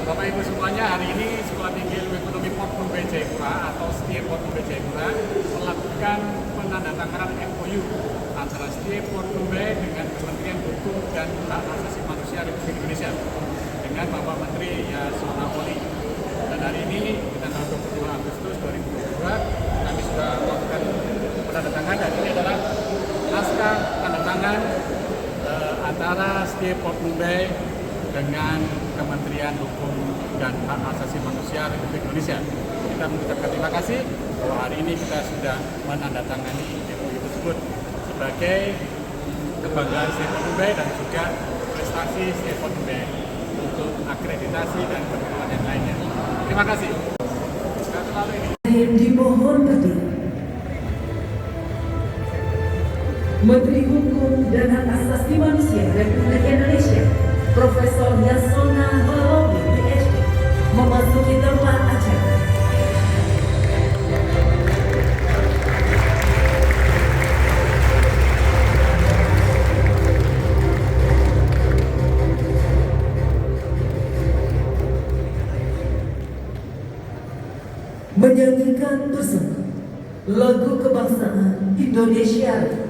Bapak Ibu semuanya, hari ini Sekolah Tinggi Ilmu Ekonomi Port Numbe Jayapura atau STIE Port Numbe Jayapura melakukan penandatanganan MOU antara STIE Port Numbe dengan Kementerian Hukum dan Hak Asasi Manusia Republik Indonesia dengan Bapak Menteri Yasona Lawli. Dan hari ini tanggal 22 Agustus 2022 kami sudah melakukan penandatanganan, dan ini adalah naskah tanda tangan antara STIE Port Numbe dengan Kementerian Hukum dan Hak Asasi Manusia Republik Indonesia. Kita mengucapkan terima kasih bahwa hari ini kita sudah menandatangani MOU tersebut sebagai kebanggaan STIE Port Numbe dan juga prestasi STIE Port Numbe untuk akreditasi dan keperluan yang lainnya. Terima kasih. Dimohon berdiri. Menteri Hukum dan Hak Asasi Manusia Republik Indonesia Profesor Yasona Lawli, PhD, memasuki tempat acara. Menyanyikan bersama lagu kebangsaan Indonesia.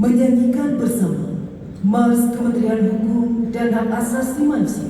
Menyanyikan bersama Mars Kementerian Hukum dan Hak Asasi Manusia. Manusia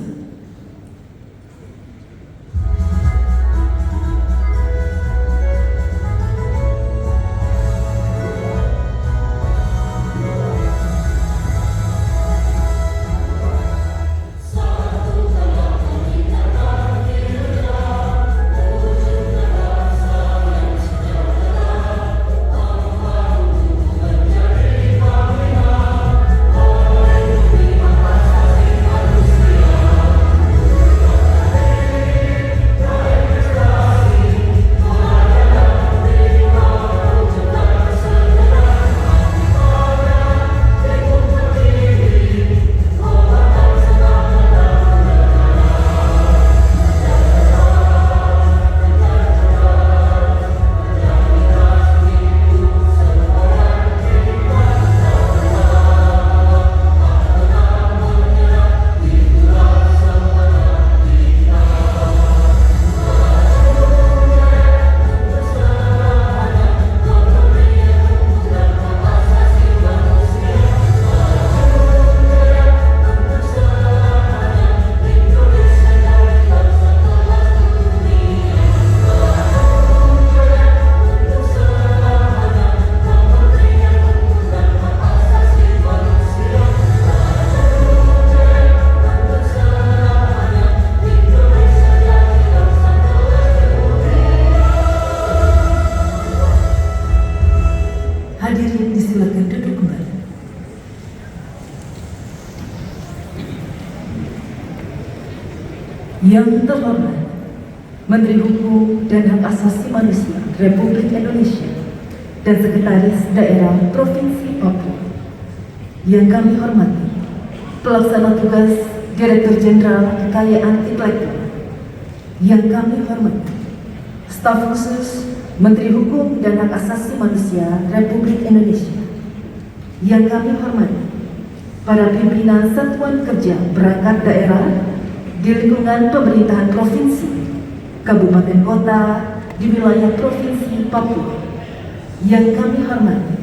Yang terhormat Menteri Hukum dan Hak Asasi Manusia Republik Indonesia dan Sekretaris Daerah Provinsi Papua. Yang kami hormati Pelaksana Tugas Direktur Jenderal Kekayaan Intelektual. Yang kami hormati Staf Khusus Menteri Hukum dan Hak Asasi Manusia Republik Indonesia. Yang kami hormati para pimpinan Satuan Kerja Perangkat Daerah di lingkungan pemerintahan provinsi, kabupaten kota di wilayah Provinsi Papua. Yang kami hormati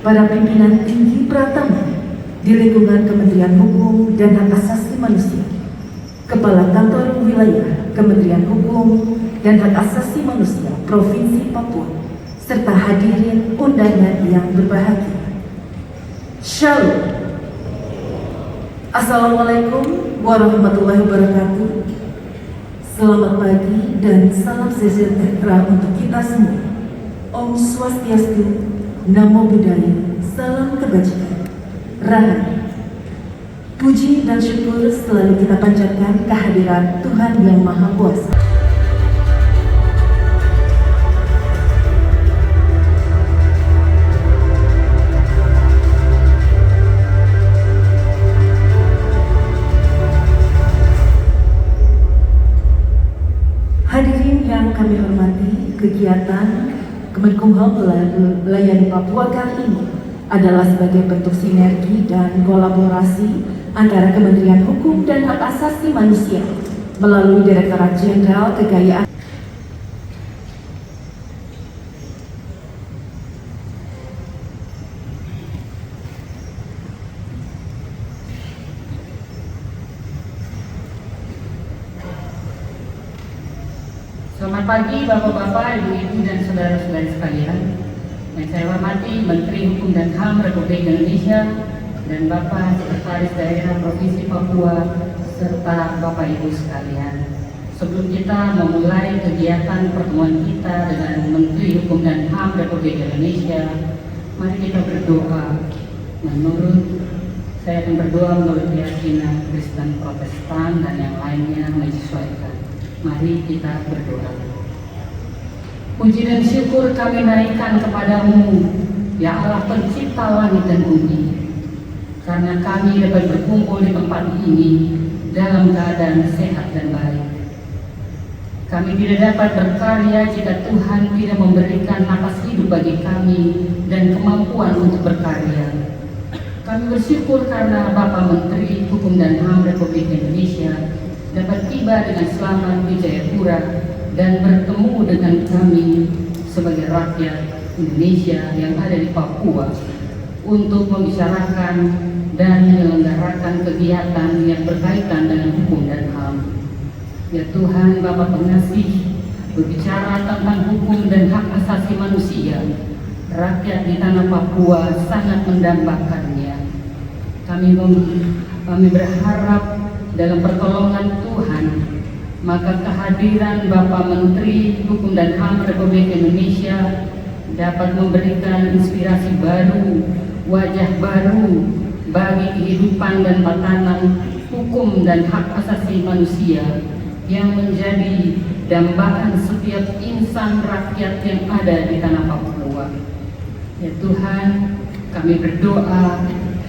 para pimpinan tinggi Pratama di lingkungan Kementerian Hukum dan Hak Asasi Manusia, Kepala Kantor Wilayah Kementerian Hukum dan Hak Asasi Manusia Provinsi Papua, serta hadirin undangan yang berbahagia. Shalom. Assalamualaikum warahmatullahi wabarakatuh. Selamat pagi dan salam sejahtera untuk kita semua. Om Swastiastu, Namo Buddhaya, salam kebajikan. Rahayu. Puji dan syukur selalu kita panjatkan kehadiran Tuhan Yang Maha Kuasa. Hadirin yang kami hormati, kegiatan Kemenkumham melayani Papua kali ini adalah sebagai bentuk sinergi dan kolaborasi antara Kementerian Hukum dan Hak Asasi Manusia melalui Direktorat Jenderal Kekayaan. Selamat pagi Bapak-Bapak, Ibu-Ibu dan Saudara-saudari sekalian. Yang saya hormati Menteri Hukum dan HAM Republik Indonesia dan Bapak Sekretaris Daerah Provinsi Papua serta Bapak Ibu sekalian. Sebelum kita memulai kegiatan pertemuan kita dengan Menteri Hukum dan HAM Republik Indonesia, mari kita berdoa. Saya akan berdoa menurut keyakinan Kristen Protestan dan yang lainnya menyesuaikan. Mari kita berdoa. Puji dan syukur kami naikkan kepadamu, ya Allah pencipta langit dan bumi, karena kami dapat berkumpul di tempat ini dalam keadaan sehat dan baik. Kami tidak dapat berkarya jika Tuhan tidak memberikan napas hidup bagi kami dan kemampuan untuk berkarya. Kami bersyukur karena Bapak Menteri Hukum dan HAM Republik Indonesia dapat tiba dengan selamat di Jayapura dan bertemu dengan kami sebagai rakyat Indonesia yang ada di Papua untuk membicarakan dan menyelenggarakan kegiatan yang berkaitan dengan hukum dan HAM. Ya Tuhan Bapa Pengasih, berbicara tentang hukum dan hak asasi manusia, rakyat di tanah Papua sangat mendambakannya. Kami berharap dalam pertolongan Tuhan, maka kehadiran Bapak Menteri Hukum dan HAM Republik Indonesia dapat memberikan inspirasi baru, wajah baru bagi kehidupan dan tatanan hukum dan hak asasi manusia yang menjadi dambaan setiap insan rakyat yang ada di tanah Papua. Ya Tuhan, kami berdoa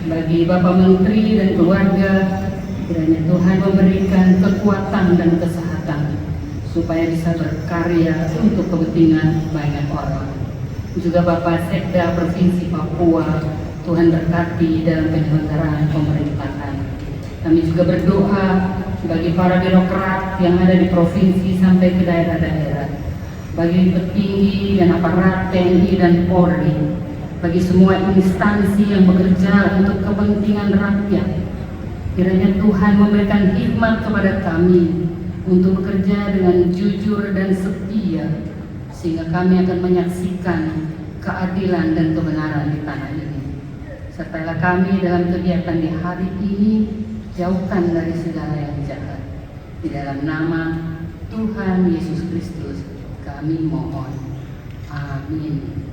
bagi Bapak Menteri dan keluarga, kiranya Tuhan memberikan kekuatan dan kesehatan supaya bisa berkarya untuk kepentingan banyak orang. Juga Bapak Sekda Provinsi Papua, Tuhan berkati dalam penyelenggaraan pemerintahan. Kami juga berdoa bagi para birokrat yang ada di provinsi sampai ke daerah-daerah, bagi petinggi dan aparat TNI dan Polri, bagi semua instansi yang bekerja untuk kepentingan rakyat. Kiranya Tuhan memberikan hikmat kepada kami untuk bekerja dengan jujur dan setia, sehingga kami akan menyaksikan keadilan dan kebenaran di tanah ini. Sertalah kami dalam kegiatan di hari ini, jauhkan dari segala yang jahat. Di dalam nama Tuhan Yesus Kristus kami mohon. Amin.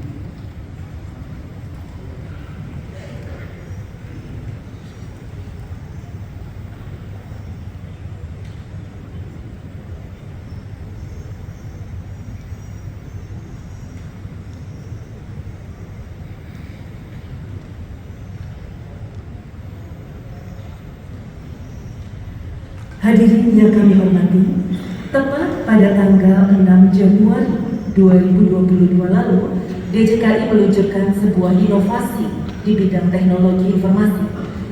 Hadirin yang kami hormati, tepat pada tanggal 6 Januari 2022 lalu, DJKI meluncurkan sebuah inovasi di bidang teknologi informasi,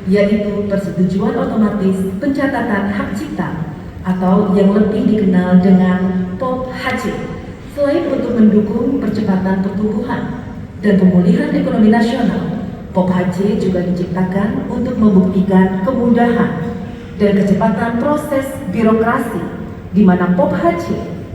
yaitu persetujuan otomatis pencatatan hak cipta atau yang lebih dikenal dengan POP-HC. Selain untuk mendukung percepatan pertumbuhan dan pemulihan ekonomi nasional, POP-HC juga diciptakan untuk membuktikan kemudahan dan kecepatan proses birokrasi, di mana POP-HC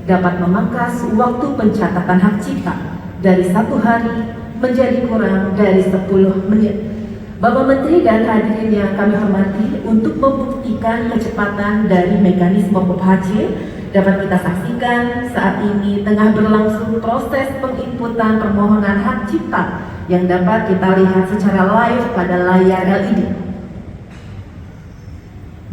dapat memangkas waktu pencatatan hak cipta dari 1 hari menjadi kurang dari 10 menit. Bapak Menteri dan hadirin yang kami hormati, untuk membuktikan kecepatan dari mekanisme POP-HC, dapat kita saksikan saat ini tengah berlangsung proses penginputan permohonan hak cipta yang dapat kita lihat secara live pada layar LED.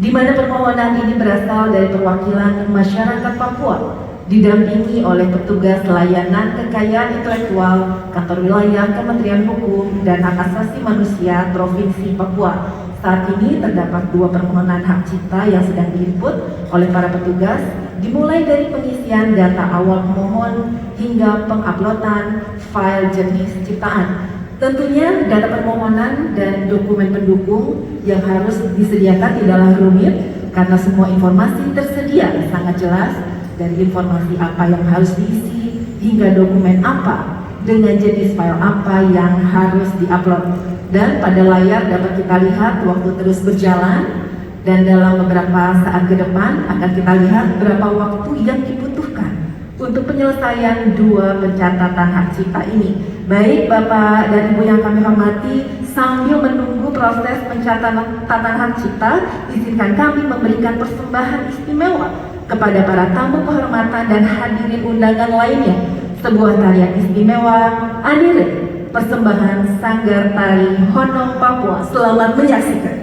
Di mana permohonan ini berasal dari perwakilan masyarakat Papua, didampingi oleh petugas layanan kekayaan intelektual Kantor Wilayah Kementerian Hukum dan Hak Asasi Manusia Provinsi Papua. Saat ini terdapat 2 permohonan hak cipta yang sedang diinput oleh para petugas, dimulai dari pengisian data awal pemohon hingga penguploadan file jenis ciptaan. Tentunya data permohonan dan dokumen pendukung yang harus disediakan tidaklah rumit, karena semua informasi tersedia sangat jelas, dari informasi apa yang harus diisi hingga dokumen apa dengan jenis file apa yang harus diupload. Dan pada layar dapat kita lihat waktu terus berjalan, dan dalam beberapa saat ke depan akan kita lihat berapa waktu yang dibutuhkan untuk penyelesaian 2 pencatatan hak cipta ini. Baik Bapak dan Ibu yang kami hormati, sambil menunggu proses pencatatan hak cipta, izinkan kami memberikan persembahan istimewa kepada para tamu kehormatan dan hadirin undangan lainnya. Sebuah tarian istimewa, Anire, persembahan Sanggar Tari Honong Papua. Selamat menyaksikan.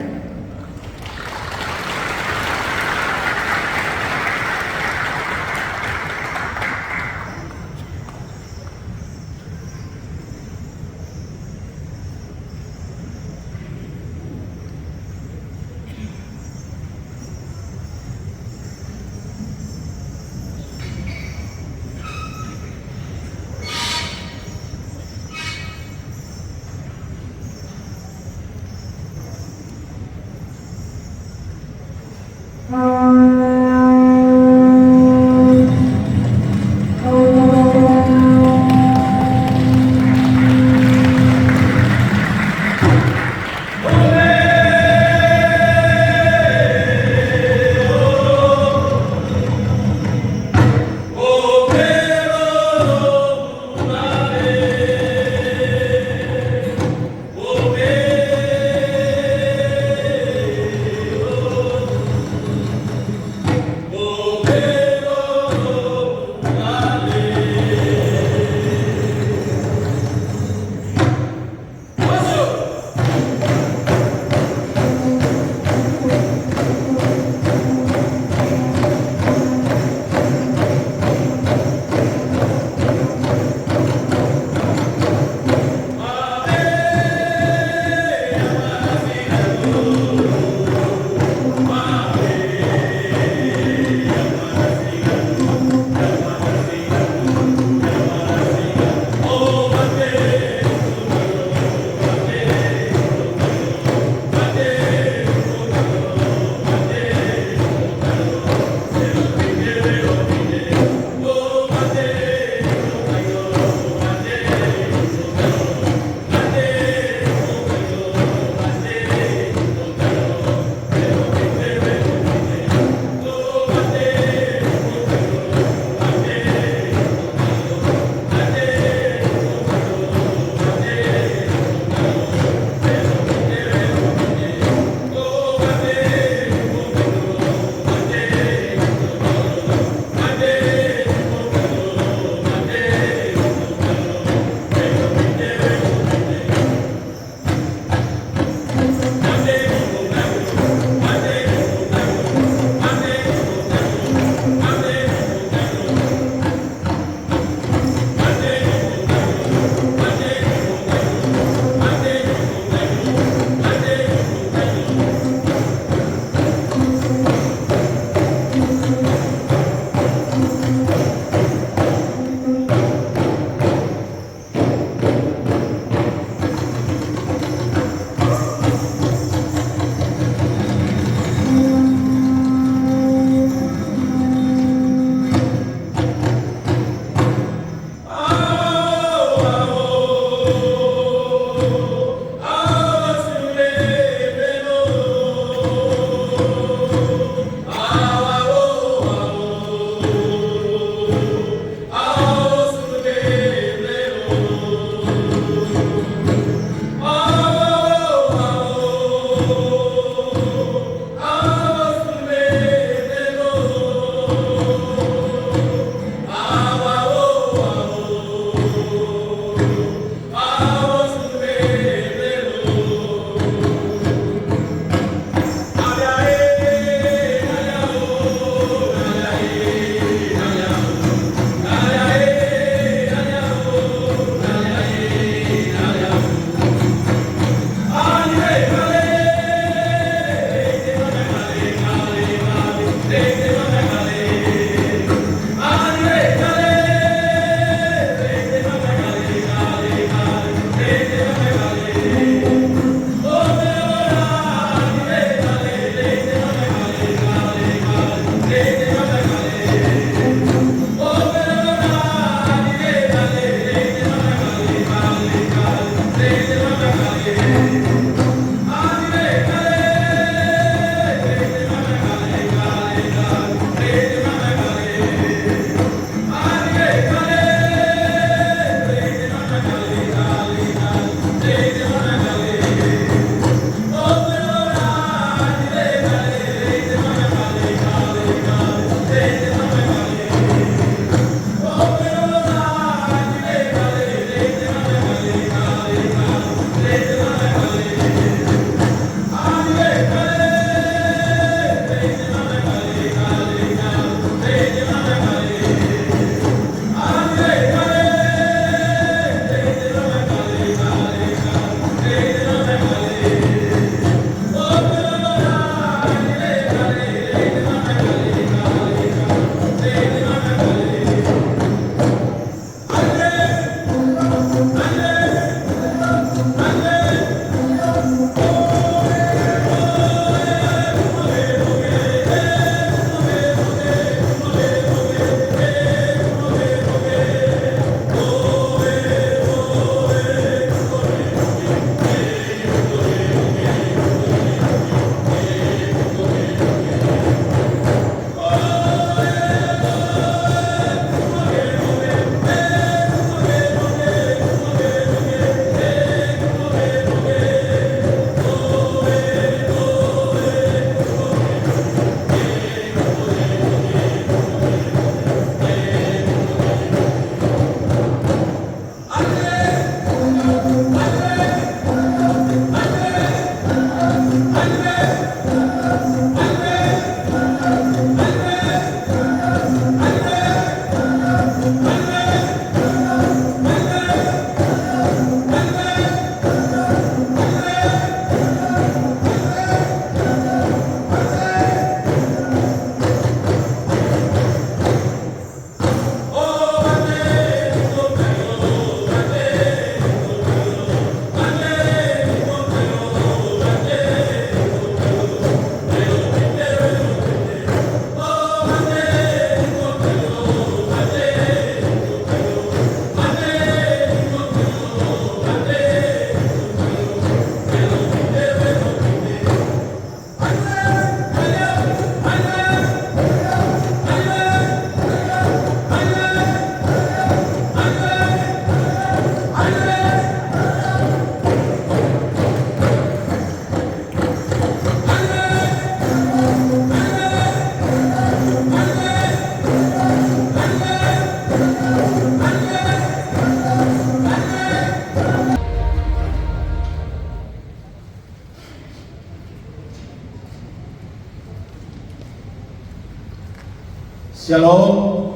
Shalom.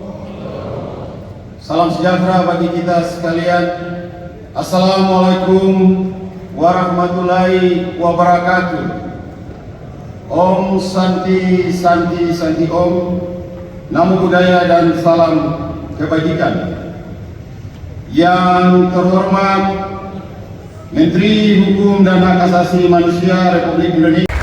Salam sejahtera bagi kita sekalian. Assalamualaikum warahmatullahi wabarakatuh. Om Santi Santi Santi Om. Namo Buddhaya dan salam kebajikan. Yang terhormat Menteri Hukum dan Hak Asasi Manusia Republik Indonesia.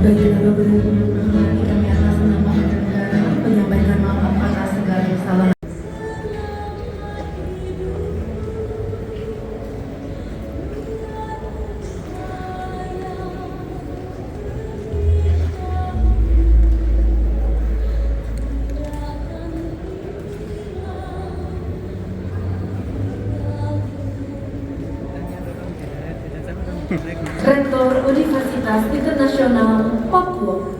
Bagi Bapak Ibu menghormati kami atas nama negara menyampaikan maaf atas segala kesalahan. Rektor Universitas Internasional Papua.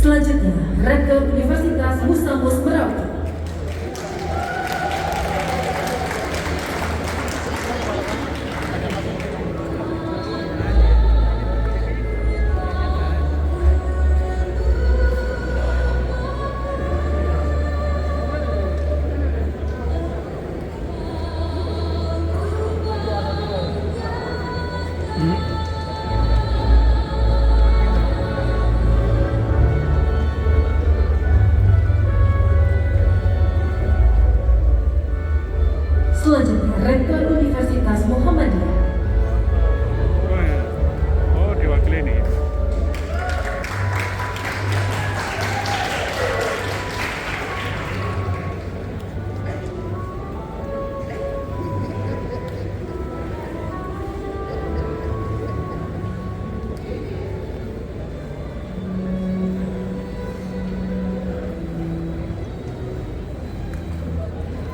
Selanjutnya, Rektor Universitas Musamus Merauke. Selanjutnya, Rektor Universitas Muhammadiyah. Oh, diwakili nih.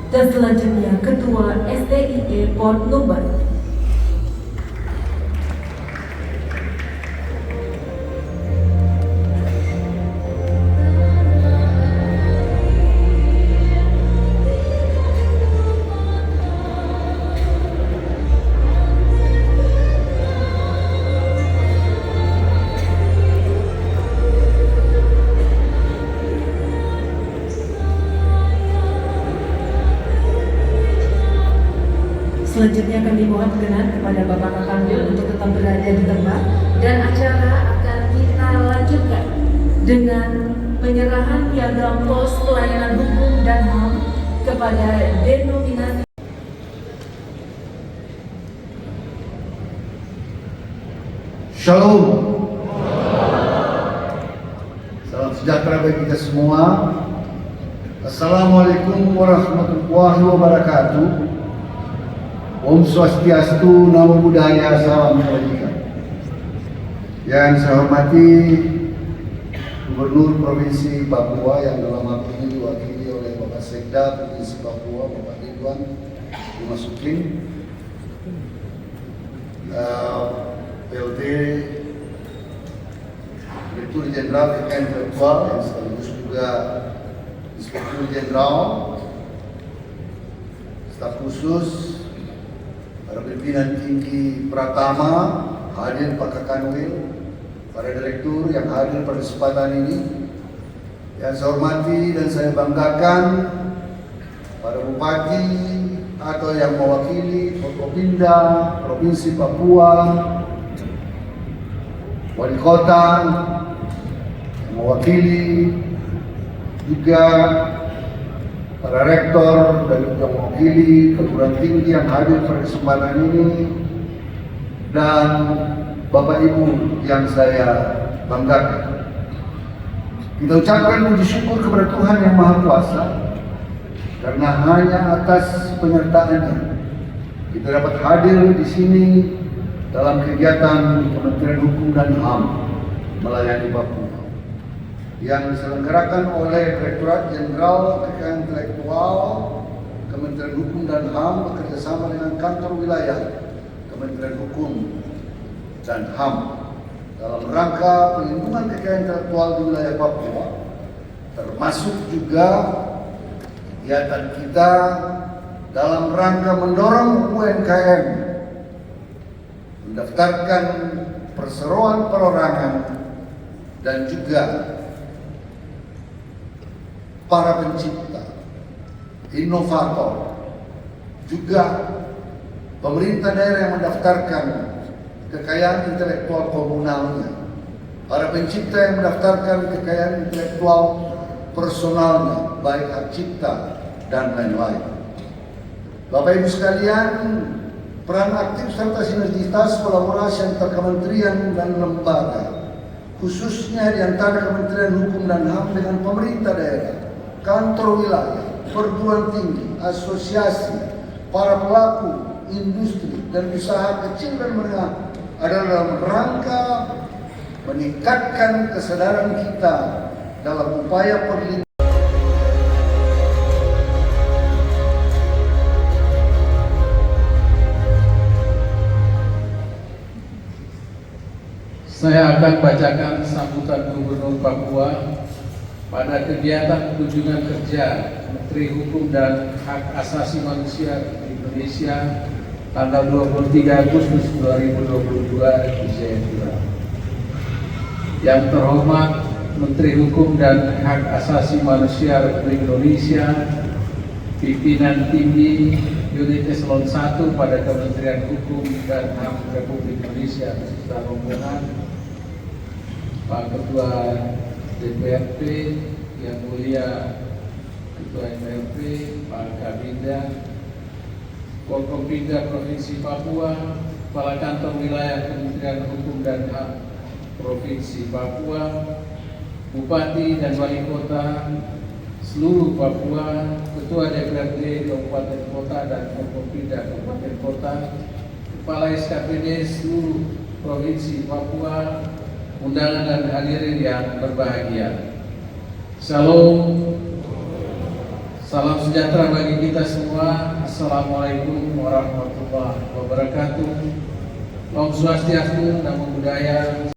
Dan selanjutnya, Ketua STIE Port Numbar. Selanjutnya kami mohon kenan kepada Bapak Kakanwil untuk tetap berada di tempat dan acara akan kita lanjutkan dengan penyerahan piagam pos pelayanan hukum dan HAM kepada denominasi. Shalom. Salam sejahtera bagi kita semua. Assalamualaikum warahmatullahi wabarakatuh. Om Swastiastu, Namo Buddhaya, salam kebajikan. Yang saya hormati Gubernur Provinsi Papua yang dalam hal ini diwakili oleh Bapak Sekda Provinsi Papua, Bapak Ridwan dimasukin, PLT Direktur Jenderal BKN Papua yang sekaligus juga Inspektur Jenderal, staf khusus, para pimpinan tinggi Pratama, hadir Pak Kakanwil, para direktur yang hadir pada kesempatan ini, yang saya hormati dan saya banggakan para bupati atau yang mewakili Forkopimda Provinsi Papua, wali kota yang mewakili, juga para rektor dan juga mewakili perguruan tinggi yang hadir pada kesempatan ini, dan Bapak Ibu yang saya banggakan. Kita ucapkan puji syukur kepada Tuhan Yang Maha Kuasa karena hanya atas penyertaannya kita dapat hadir di sini dalam kegiatan Kementerian Hukum dan HAM melayani Papua yang diselenggarakan oleh Direktorat Jenderal Kekayaan Intelektual Kementerian Hukum dan HAM bekerjasama dengan kantor wilayah Kementerian Hukum dan HAM dalam rangka pelindungan kekayaan intelektual di wilayah Papua, termasuk juga kegiatan kita dalam rangka mendorong UMKM mendaftarkan perseroan perorangan dan juga para pencipta, inovator, juga pemerintah daerah yang mendaftarkan kekayaan intelektual komunalnya, para pencipta yang mendaftarkan kekayaan intelektual personalnya, baik hak cipta dan lain-lain. Bapak Ibu sekalian, peran aktif serta sinergitas kolaborasi antar kementerian dan lembaga, khususnya di antara Kementerian Hukum dan HAM dengan pemerintah daerah, kantor wilayah, perguruan tinggi, asosiasi, para pelaku industri dan usaha kecil dan menengah adalah dalam rangka meningkatkan kesadaran kita dalam upaya perlindungan. Saya akan bacakan sambutan Gubernur Papua pada kegiatan kunjungan kerja Menteri Hukum dan Hak Asasi Manusia Indonesia tanggal 23 Agustus 2022 di Jayapura. Yang terhormat Menteri Hukum dan Hak Asasi Manusia Republik Indonesia, Pimpinan Tinggi Unit Eselon 1 pada Kementerian Hukum dan HAM Republik Indonesia beserta rombongan, Pak Ketua DPRP yang mulia Ketua MRP, Pak Kabinda, Forkopimda Provinsi Papua, Kepala Kantor Wilayah Kementerian Hukum dan HAM Provinsi Papua, Bupati dan Wali Kota seluruh Papua, Ketua DPRD Kabupaten Kota dan Forkopimda Kabupaten Kota, Kepala SKPD seluruh Provinsi Papua, undangan dan hadirin yang berbahagia. Shalom. Salam sejahtera bagi kita semua. Assalamualaikum warahmatullahi wabarakatuh. Om Swastiastu, Namo Buddhaya.